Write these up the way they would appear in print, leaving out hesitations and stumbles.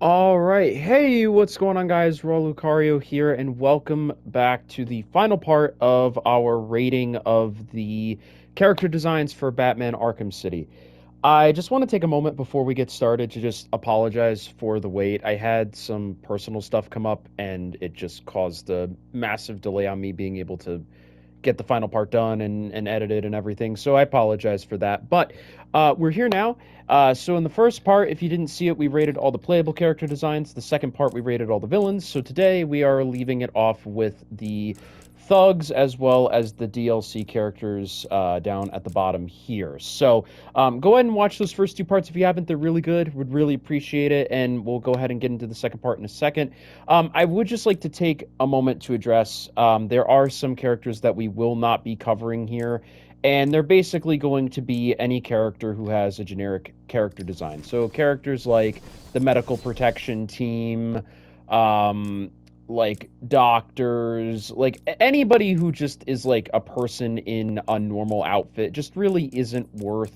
All right. Hey, what's going on, guys? Raul Lucario here, and welcome back to the final part of our rating of the character designs for Batman Arkham City. I just want to take a moment before we get started to just apologize for the wait. I had some personal stuff come up, and it just caused a massive delay on me being able to get the final part done and edited and everything. So I apologize for that. But we're here now. So in the first part, if you didn't see it, we rated all the playable character designs. The second part, we rated all the villains. So today we are leaving it off with the thugs as well as the DLC characters down at the bottom here. So go ahead and watch those first two parts if you haven't. They're really good. Would really appreciate it. And we'll go ahead and get into the second part in a second. I would just like to take a moment to address there are some characters that we will not be covering here. And they're basically going to be any character who has a generic character design. So characters like the medical protection team, like doctors, like anybody who just is like a person in a normal outfit just really isn't worth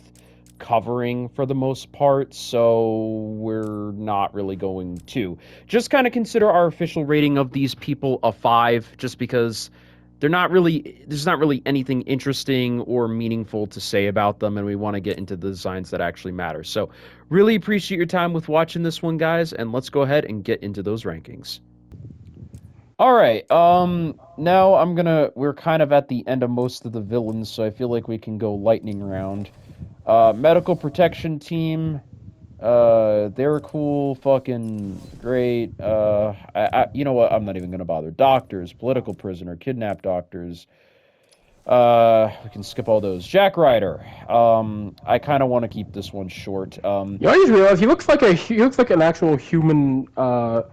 covering for the most part, so we're not really going to. Just kind of consider our official rating of these people a 5, just because there's not really anything interesting or meaningful to say about them, and we want to get into the designs that actually matter. So really appreciate your time with watching this one, guys, and let's go ahead and get into those rankings. All right. Now we're kind of at the end of most of the villains, so I feel like we can go lightning round. Medical protection team. They're cool, fucking great. You know what? I'm not even gonna bother. Doctors, political prisoner, kidnapped doctors. We can skip all those. Jack Ryder. I kind of want to keep this one short. You know, I just realized he looks like an actual human, a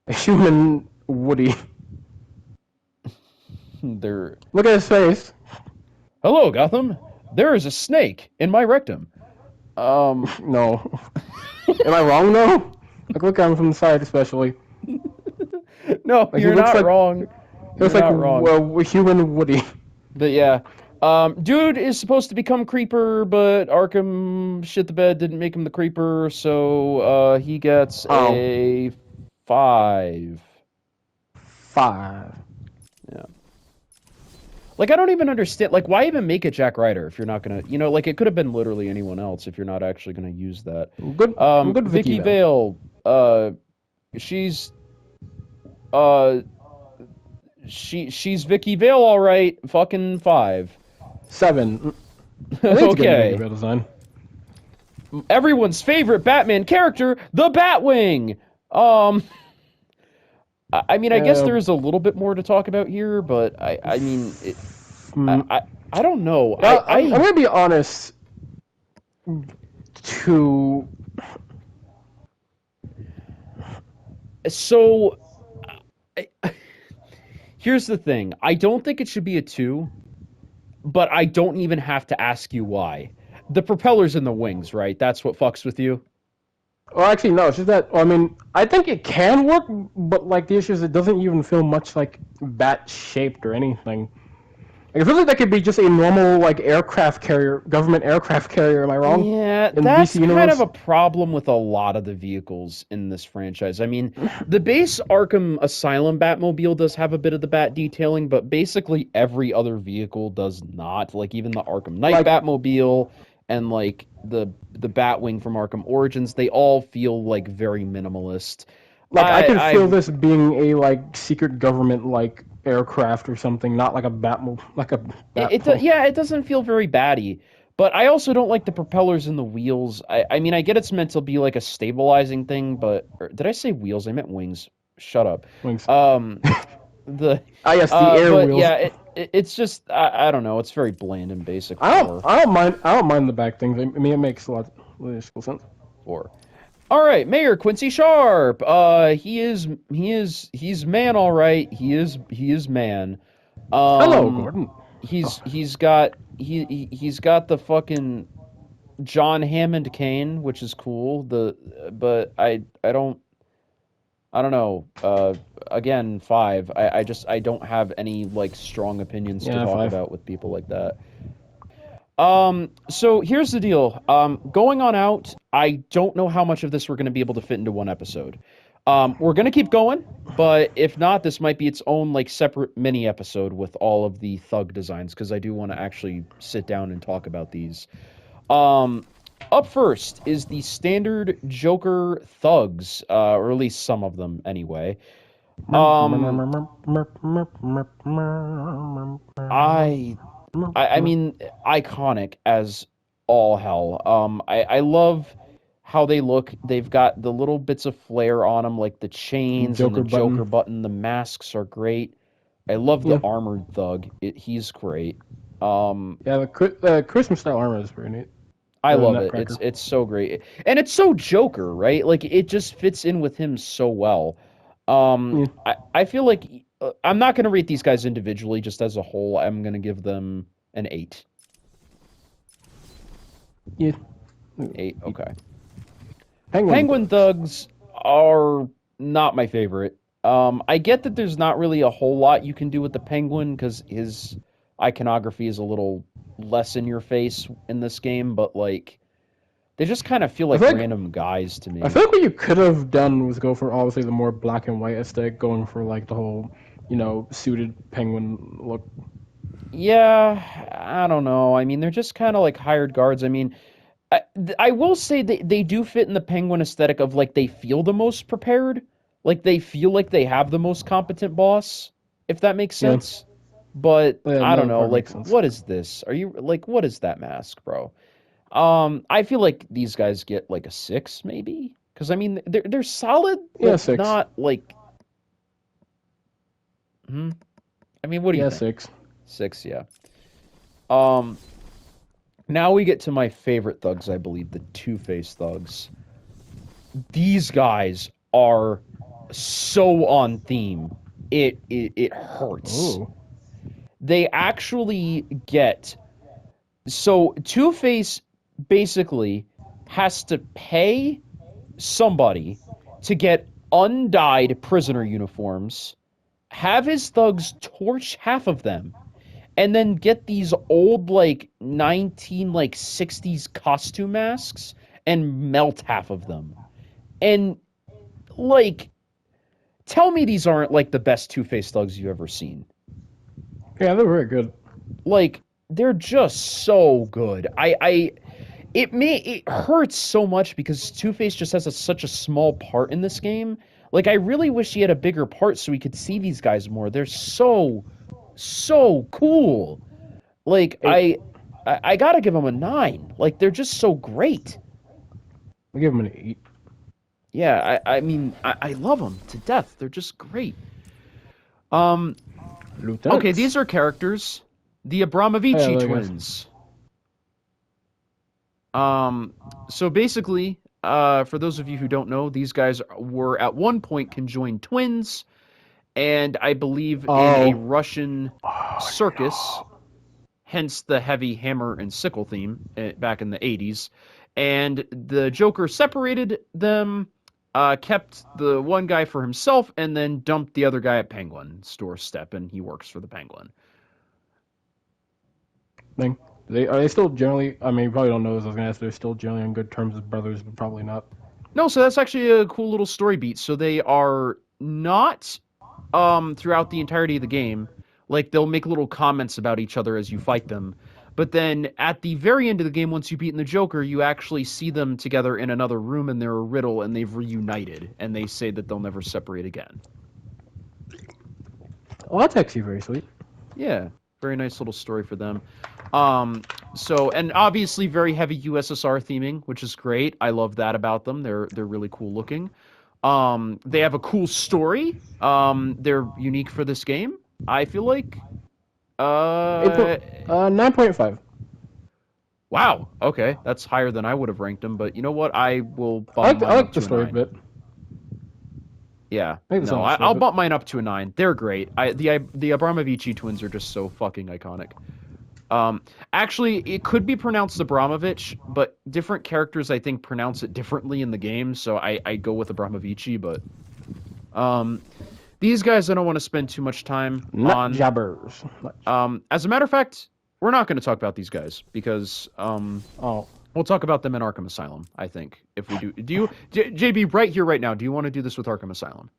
human Woody. They're Look at his face. Hello, Gotham. There is a snake in my rectum. No, am I wrong though? Like, look at him from the side, especially. No, Like, you're not wrong. he You're looks like not wrong. human Woody. But yeah, dude is supposed to become Creeper, but Arkham shit the bed, didn't make him the Creeper, so he gets Oh, a 5. 5. Yeah. Like, I don't even understand. Like, why even make it Jack Ryder if you're not gonna, like, it could have been literally anyone else if you're not actually gonna use that. Good, Vicky Vicky though. Vale, she's, uh, she's Vicky Vale, all right. Fucking 5. 7. I think it's good Vicky Okay. Vale design. Everyone's favorite Batman character, the Batwing. Um, I mean, I guess Uh, there's a little bit more to talk about here, but I mean, mm, I don't know. I'm gonna be honest. To So, here's the thing. I don't think it should be a 2, but I don't even have to ask you why. The propellers in the wings, right? That's what fucks with you. Well, actually, no. It's just that. I mean, I think it can work, but like the issue is, it doesn't even feel much like bat shaped or anything. Like, it feels like that could be just a normal like aircraft carrier, government aircraft carrier. Am I wrong? Yeah, In the that's DC kind of universe. a problem with a lot of the vehicles in this franchise. I mean, the base Arkham Asylum Batmobile does have a bit of the bat detailing, but basically every other vehicle does not. Like even the Arkham Knight Like, Batmobile and like the Batwing from Arkham Origins, they all feel like very minimalist. I could feel I've this being a like secret government like aircraft or something, not like a Batmobile, like a Batmobile. yeah, it doesn't feel very batty. But I also don't like the propellers and the wheels. I mean, I get it's meant to be like a stabilizing thing, but did I say wheels? I meant wings. Shut up. Wings. Um, the Ah, yes, the air but wheels. yeah, it's just I don't know. It's very bland and basic I don't mind the back things. I mean, it makes a lot of logistical sense. for. All right, Mayor Quincy Sharp. He's man. All right, he is man. Hello, Um, Gordon. Oh, he's got the fucking John Hammond cane, which is cool. But I don't know. Again, 5. I don't have any like strong opinions to yeah, talk 5. about with people like that. So here's the deal. Going on out, I don't know how much of this we're going to be able to fit into one episode. We're going to keep going, but if not, this might be its own like separate mini episode with all of the thug designs because I do want to actually sit down and talk about these. Um, Up first is the standard Joker thugs, or at least some of them anyway. Um, I I mean, iconic as all hell. I love how they look. They've got the little bits of flair on them, like the chains and the Joker Joker button. button. The masks are great. I love the Yeah, armored thug. He's great. Um, yeah. The Christmas style armor is pretty neat. I The love it. It's Nutcracker. it's so great, and it's so Joker, right? Like it just fits in with him so well. Yeah, I feel like I'm not going to rate these guys individually, just as a whole. I'm going to give them an 8. yeah. 8. Okay. Penguin Penguin thugs. thugs are not my favorite. I get that there's not really a whole lot you can do with the penguin because his iconography is a little less in your face in this game, but like they just kind of feel I like feel like random guys to I me. feel like what you could have done was go for obviously the more black and white aesthetic, going for like the whole, suited penguin look. Yeah, I don't know. I mean, they're just kind of like hired guards. I mean, I will say they do fit in the penguin aesthetic of like they feel the most prepared, like they feel like they have the most competent boss, if that makes Yeah, sense. But yeah. I don't No, know, part like makes sense. what is this? Are you like what is that mask, bro? I feel like these guys get like a 6 maybe, because I mean they're solid, Yeah, but 6. not like. Hmm, I mean, what do you Yeah, think? 6. 6, yeah. Um, Now we get to my favorite thugs, I believe, the Two-Face thugs. These guys are so on theme. It hurts. Oh, They actually get so Two-Face basically has to pay somebody to get undyed prisoner uniforms, have his thugs torch half of them, and then get these old like 19 like 60s costume masks and melt half of them. And like tell me these aren't like the best two-faced thugs you've ever seen. yeah, they're very good. Like they're just so good. It hurts so much because Two-Face just has such a small part in this game. Like I really wish he had a bigger part so we could see these guys more. They're so cool. Like 8. I gotta give them a 9. Like they're just so great. I give them an 8. Yeah, I mean I love them to death. They're just great. Um, okay, Lieutenants. these are characters. The Oh, yeah, Abramovici there guys. twins. Um, so basically, for those of you who don't know, these guys were at one point conjoined twins, and I believe in a Oh. Russian Oh circus, no. hence the heavy hammer and sickle theme back in the 80s. And the Joker separated them, kept the one guy for himself, and then dumped the other guy at Penguin's doorstep, and he works for the Penguin. Thing. Are they still generally? I mean, you probably don't know this. I was gonna ask. They're still generally on good terms as brothers, but probably not. No, so that's actually a cool little story beat. So they are not throughout the entirety of the game. Like they'll make little comments about each other as you fight them. But then at the very end of the game, once you've beaten the Joker, you actually see them together in another room and they're a riddle and they've reunited and they say that they'll never separate again. Well, that's actually very sweet. Yeah, very nice little story for them. Um, so and obviously very heavy USSR theming, which is great. I love that about them. They're really cool looking. They have a cool story. They're unique for this game. I feel like. 8. Uh, 9.5. wow. Okay, that's higher than I would have ranked them. But you know what? I will bump I mine up like the to a story a 9. bit. Yeah. I like the No, sound of the story a I'll bit. bump mine up to a 9. They're great. The Abramovici twins are just so fucking iconic. Um, Actually, it could be pronounced Abramovich, but different characters I think pronounce it differently in the game. So I go with Abramovici, but um, these guys I don't want to spend too much time Nut on. jobbers. As a matter of fact, we're not going to talk about these guys because Oh, we'll talk about them in Arkham Asylum. I think if we do you JB right here right now? Do you want to do this with Arkham Asylum?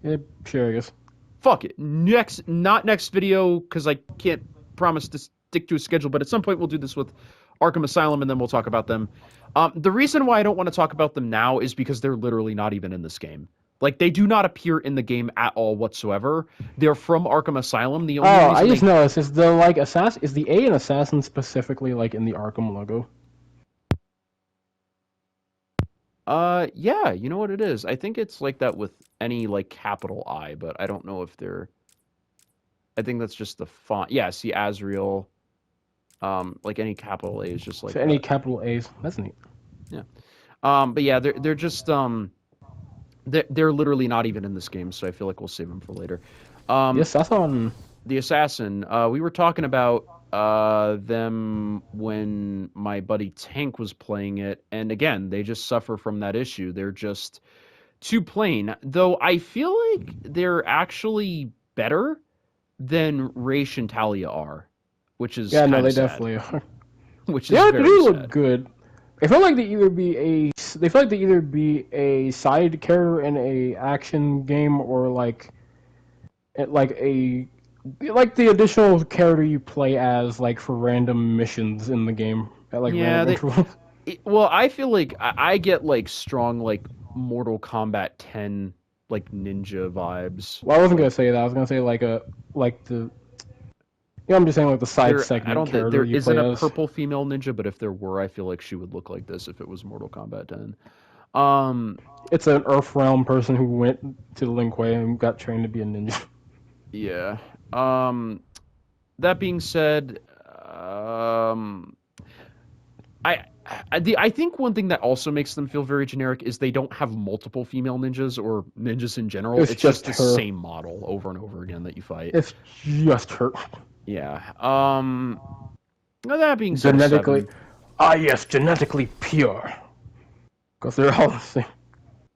yeah, sure, I guess. Fuck it. Not next video because I can't promise to stick to a schedule. But at some point we'll do this with Arkham Asylum, and then we'll talk about them. The reason why I don't want to talk about them now is because they're literally not even in this game. Like they do not appear in the game at all whatsoever. They're from Arkham Asylum. The only Oh, I reason just they noticed is the like assassin is the A in assassin specifically like in the Arkham logo. yeah, you know what it is. I think it's like that with any like capital I, but I don't know if they're. I think that's just the font. Yeah, see Azrael. Like any capital A is just like So any that. capital A's, that's neat. Yeah. But yeah, they're just they're literally not even in this game, so I feel like we'll save them for later. Um, Yes, that's on. the assassin. We were talking about them when my buddy Tank was playing it, and again, they just suffer from that issue. They're just too plain. Though I feel like they're actually better than Raish and Talia are, which is Yeah, no, kind of they sad. definitely are. Which They is are, they very do look sad. good. They feel like they either be a. They feel like they either be a side character in a action game or like a like the additional character you play as like for random missions in the game at like Yeah, random intervals. well, I feel like I get like strong like Mortal Kombat 10 like ninja vibes. Well, I wasn't gonna Like say that. I was gonna say like a like the. You know, I'm just saying like the side there I segment don't think character there you isn't play a as. purple female ninja, but if there were, I feel like she would look like this if it was Mortal Kombat 10. Um It's an Earth Realm person who went to the Lin Kuei and got trained to be a ninja. yeah. Um that being said, I I think one thing that also makes them feel very generic is they don't have multiple female ninjas or ninjas in general. It's It's just just the her. same model over and over again that you fight. It's just her. Yeah. Now that being said, a Genetically. seven. Ah, yes, genetically pure. Because they're all the same.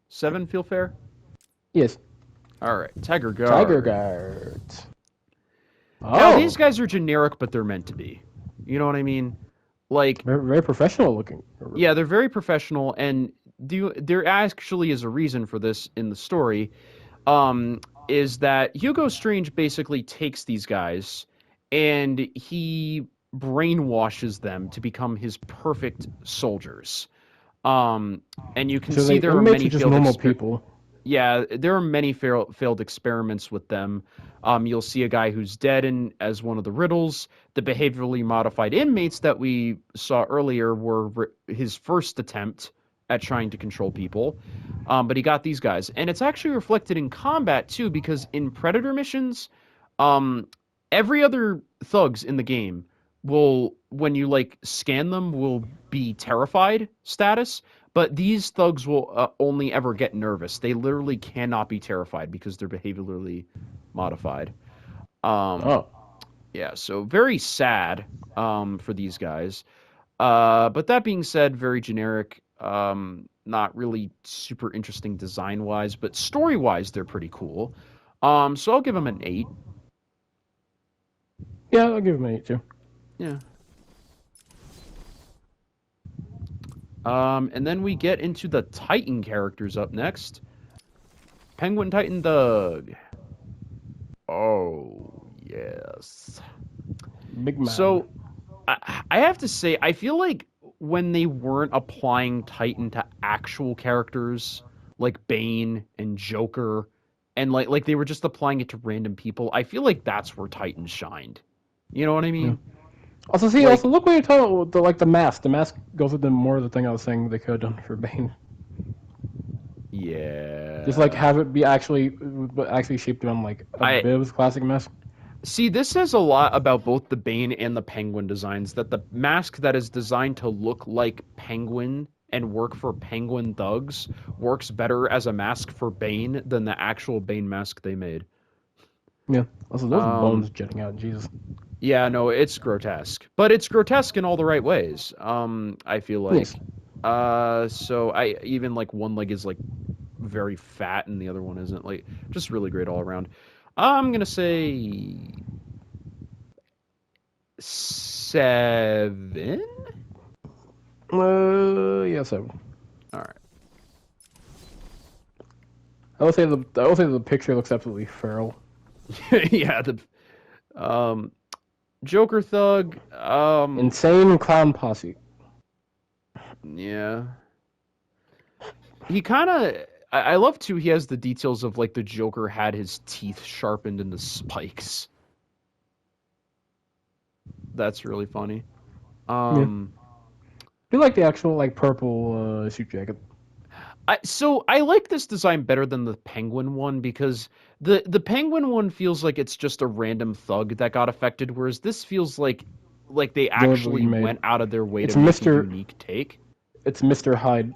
Seven feel fair? Yes. All right. Tiger Tiger Guard. guards. Now Oh. these guys are generic, but they're meant to be. You know what I mean? Like, Very, very professional looking. yeah, they're very professional, and there actually is a reason for this in the story. Um, is that Hugo Strange basically takes these guys and he brainwashes them to become his perfect soldiers. Um, and you can So see the there are inmates are many just failed normal people. yeah, there are many failed experiments with them. You'll see a guy who's dead in as one of the riddles. The behaviorally modified inmates that we saw earlier were his first attempt at trying to control people. But he got these guys, and it's actually reflected in combat too, because in Predator missions, um, every other thugs in the game will, when you like scan them, will be terrified status, but these thugs will only ever get nervous. They literally cannot be terrified because they're behaviorally modified. Um, Oh. yeah, so very sad for these guys. But that being said, very generic. Not really super interesting design wise, but story wise, they're pretty cool. So I'll give them an 8. Yeah, I'll give him an 8 too. Yeah. And then we get into the Titan characters up next. Penguin Titan Thug. Oh, yes. Big man. So I have to say, I feel like when they weren't applying Titan to actual characters like Bane and Joker, and like they were just applying it to random people, I feel like that's where Titan shined. You know what I Yeah. mean? Also, see, Like, also look when you're talking about the like the mask. The mask goes with the more of the thing I was saying they could have done for Bane. Just like yeah. have it be actually shaped around like a I bit of his classic mask. See, this says a lot about both the Bane and the Penguin designs, that the mask that is designed to look like Penguin and work for Penguin thugs works better as a mask for Bane than the actual Bane mask they made. Yeah. Also, those Um, bones jutting out, Jesus. yeah, no, it's grotesque, but it's grotesque in all the right ways. I feel Yes. like, so I even like one leg is like very fat and the other one isn't, like just really great all around. I'm gonna say 7? Yeah, 7. All right. I will say the picture looks absolutely feral. Yeah, the um Joker Thug. Insane clown posse. Yeah. He kind of. I love too. He has the details of like the Joker had his teeth sharpened into spikes. That's really funny. Yeah. Um, I like the actual like purple suit jacket. I like this design better than the Penguin one because the Penguin one feels like it's just a random thug that got affected, whereas this feels like they Deliberately actually made. went out of their way to It's make a Mister. unique take. It's Mister Hyde.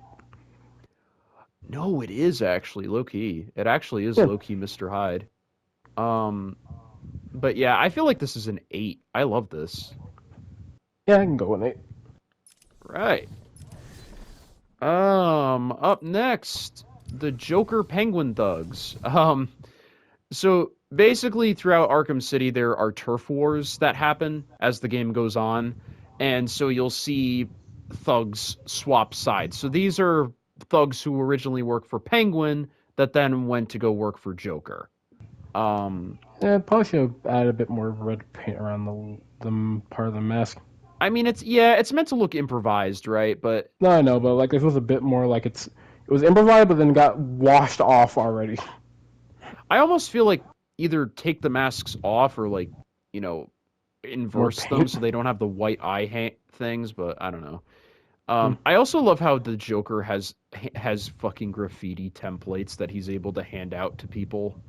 No, it is actually low key. It actually is Yeah. low key Mr. Hyde. Um, but yeah, I feel like this is an 8. I love this. Yeah, I can go with it. Right. Up next, the Joker Penguin Thugs. So basically, throughout Arkham City, there are turf wars that happen as the game goes on, and so you'll see thugs swap sides. So these are thugs who originally worked for Penguin that then went to go work for Joker. Um, Yeah, probably should have added a bit more red paint around the part of the mask. I mean, it's meant to look improvised, right? But No, I know, but like this was a bit more like it was improvised, but then got washed off already. I almost feel like either take the masks off or like, you know, More inverse them paint. so they don't have the white things, but I don't know. Hmm. I also love how the Joker has fucking graffiti templates that he's able to hand out to people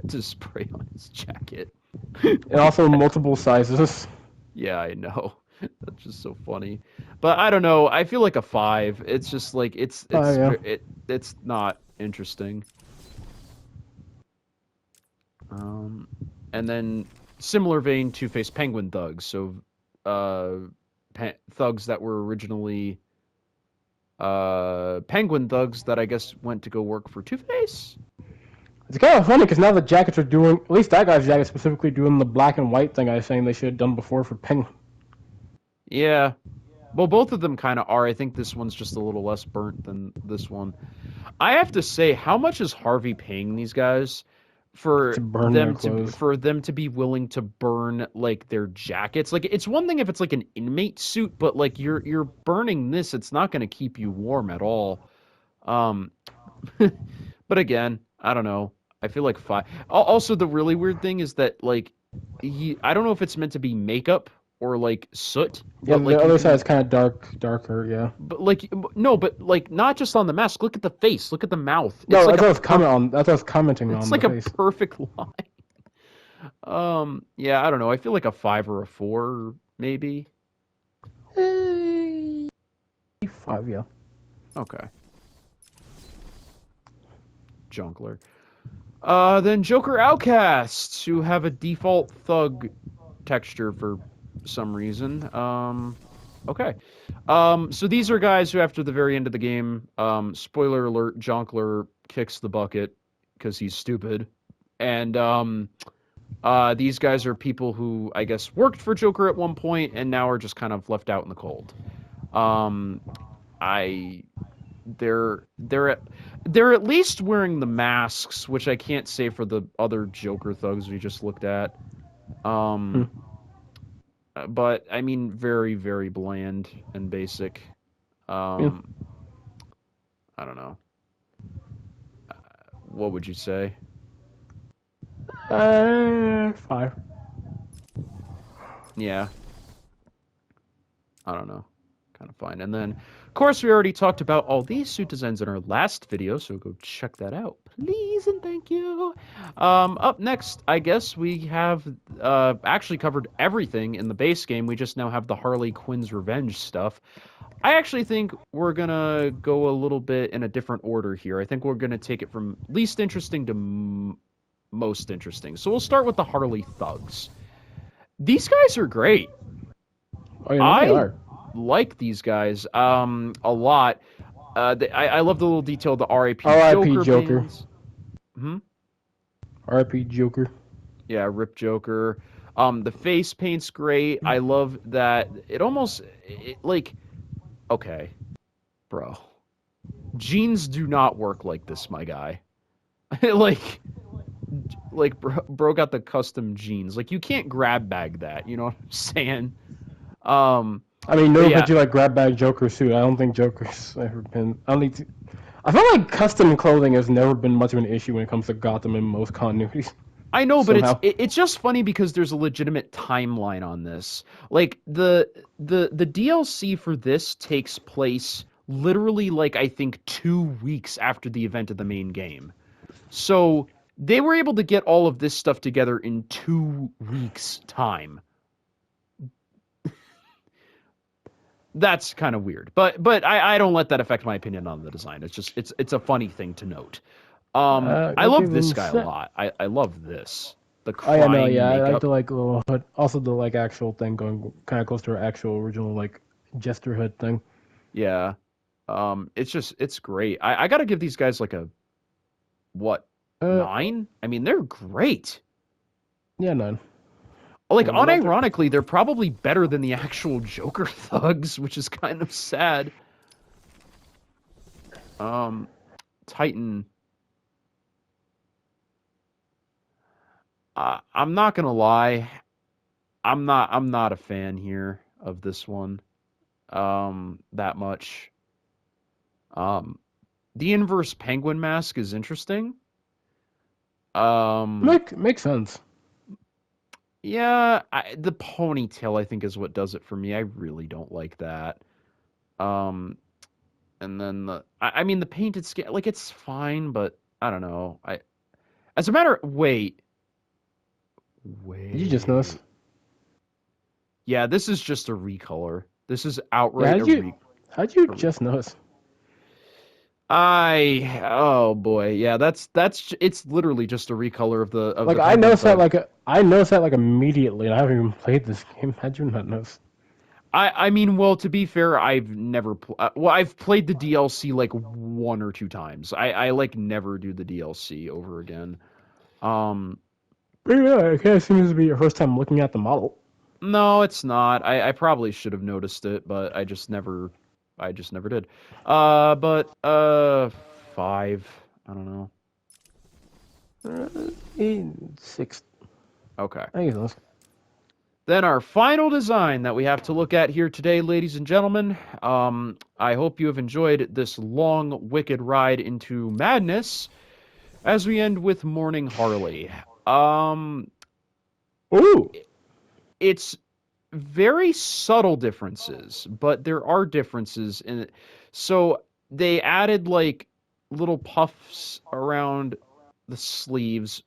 to spray on his jacket. And also multiple sizes. Yeah, I know. That's just so funny. But I don't know. I feel like a 5. It's just like Oh yeah. it's not interesting. Um, and then similar vein, Two-Face Penguin thugs. So, thugs that were originally Penguin thugs that I guess went to go work for Two-Face. It's kind of funny because now the jackets are doing, at least that guy's jacket specifically doing the black and white thing I was saying they should have done before for Penguin. Yeah. Well, both of them kind of are. I think this one's just a little less burnt than this one. I have to say, how much is Harvey paying these guys To burn their clothes. for them to be willing to burn like their jackets? Like it's one thing if it's like an inmate suit, but like you're burning this, it's not going to keep you warm at all. Um, but again, I don't know. I feel like 5. Also, the really weird thing is that like I don't know if it's meant to be makeup or like soot, Yeah, but the like you other side can is kind of darker, yeah. but like no, but like not just on the mask. Look at the face. Look at the mouth. No, that's what I was that's what I was commenting It's on the like a face. perfect line. Yeah, I don't know. I feel like a 5 or a 4, maybe. Eh, 5, yeah. Okay. Junkler. Then Joker Outcasts, who have a default thug texture for some reason. Okay. So these are guys who, after the very end of the game, spoiler alert, Jonkler kicks the bucket because he's stupid. And these guys are people who I guess worked for Joker at one point and now are just kind of left out in the cold. Um, I they're at least wearing the masks, which I can't say for the other Joker thugs we just looked at. Hmm. Um, but I mean, very very bland and basic. Yeah. Um, I don't know. What would you say? 5. Yeah, I don't know. Kind of fine. And then, of course, we already talked about all these suit designs in our last video, so go check that out, please and thank you. Up next, I guess we have actually covered everything in the base game. We just now have the Harley Quinn's Revenge stuff. I actually think we're gonna go a little bit in a different order here. I think we're gonna take it from least interesting to most interesting. So we'll start with the Harley Thugs. These guys are great. Oh yeah, no, they I are. like these guys a lot. I love the little detail of the R.I.P. R.I.P. Joker Joker. bands. Hmm. R.I.P. Joker. Yeah, Rip Joker. The face paint's great. I love that it almost like okay, bro. Jeans do not work like this, my guy. like bro got the custom jeans. Like you can't grab bag that. You know what I'm saying? Um, I mean, but nor yeah, could you like grab bag Joker suit. I don't think Joker's ever been. I don't need to. I feel like custom clothing has never been much of an issue when it comes to Gotham in most continuities. I know, but Somehow. it's just funny because there's a legitimate timeline on this. Like the DLC for this takes place literally like I think 2 weeks after the event of the main game. So they were able to get all of this stuff together in 2 weeks time. That's kind of weird, but I don't let that affect my opinion on the design. It's just it's a funny thing to note. I I'll love give this him guy a set. lot. I love this. The Oh yeah, no, crying yeah, I like makeup. the like little hood. Also the like actual thing going kind of close to her actual original like jester hood thing. Yeah. It's great. I gotta give these guys like a what, Uh, 9? I mean, they're great. yeah, none. Like What about the? unironically, they're probably better than the actual Joker thugs, which is kind of sad. Um, Titan. I'm not gonna lie. I'm not a fan here of this one. That much. Um, the inverse penguin mask is interesting. Um, Makes sense. yeah, the ponytail I think is what does it for me. I really don't like that. Um, and then I mean the painted skin, like it's fine, but I don't know. As a matter, Did you just notice? wait. Yeah, this is just a recolor. This is Yeah, outright how'd you a re just notice? oh boy, yeah, it's literally just a recolor of Like the penguin thug. I noticed that like immediately, and I haven't even played this game. How'd you not notice? I mean, well, to be fair, I've never well, I've played the DLC like 1 or 2 times. I like never do the DLC over again. Um, But yeah, it kind of seems to be your first time looking at the model. no, it's not. I probably should have noticed it, but I just never did. But 5. I don't know. Uh, 6. Okay. I think it's Then our final design that we have to look at here today, ladies and gentlemen. I hope you have enjoyed this long, wicked ride into madness as we end with Morning Harley. Um, Ooh, it's very subtle differences, but there are differences in it. So they added like little puffs around the sleeves.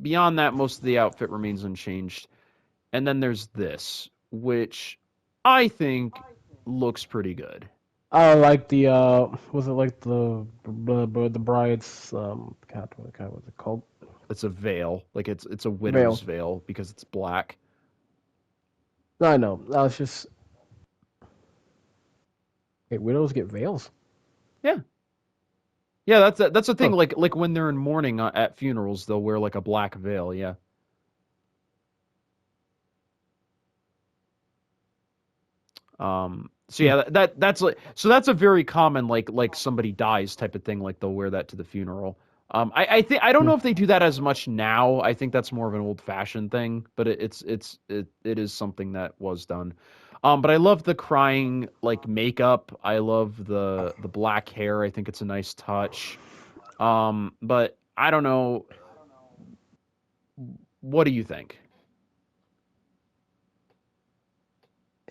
Beyond that, most of the outfit remains unchanged. And then there's this, which I think looks pretty good. I like the was it like the bride's God, what's it called? It's a veil, like it's a Veil. widow's veil because it's black. No, I know. I was just wait, widows get veils. Yeah, yeah, that's the thing. Huh. Like when they're in mourning at funerals, they'll wear like a black veil. Yeah. So Hmm. yeah, that's like so that's a very common like somebody dies type of thing. Like they'll wear that to the funeral. I think I don't Hmm. know if they do that as much now. I think that's more of an old fashioned thing, but it is something that was done. But I love the crying like makeup. I love the black hair. I think it's a nice touch. But I don't know. What do you think?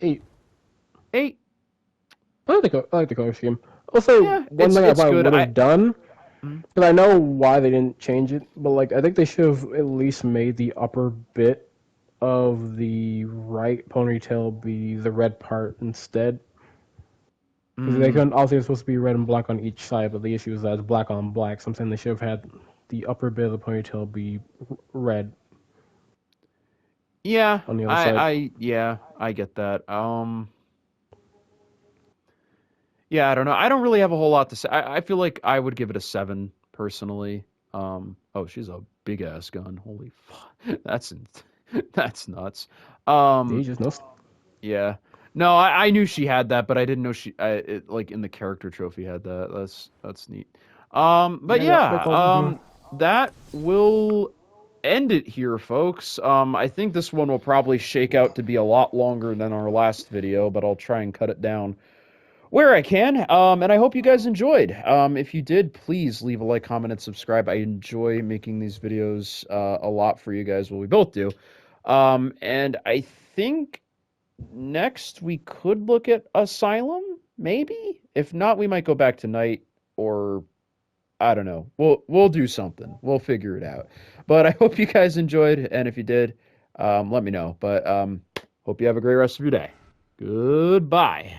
8. 8? I like the color scheme. Also, Yeah, one thing I it's probably good. would have done Mm, because I know why they didn't change it, but like I think they should have at least made the upper bit of the right ponytail be the red part instead. Because they mm. couldn't obviously it's supposed to be red and black on each side, but the issue is that it's black on black. So I'm saying they should have had the upper bit of the ponytail be red Yeah, on the other side. yeah, I get that. Yeah, I don't know. I don't really have a whole lot to say. I feel like I would give it a 7 personally. Oh, she's a big ass gun. Holy fuck. That's nuts. He Um, just knows. yeah. No, I knew she had that, but I didn't know like in the character trophy had that. That's neat. But Yeah, yeah, that's all we do. that will end it here, folks. I think this one will probably shake out to be a lot longer than our last video, but I'll try and cut it down where I can. And I hope you guys enjoyed. If you did, please leave a like, comment, and subscribe. I enjoy making these videos a lot for you guys. Well, we both do. And I think next we could look at Asylum, maybe. If not, we might go back tonight, or I don't know. We'll do something. We'll figure it out. But I hope you guys enjoyed, and if you did, let me know. But hope you have a great rest of your day. Goodbye.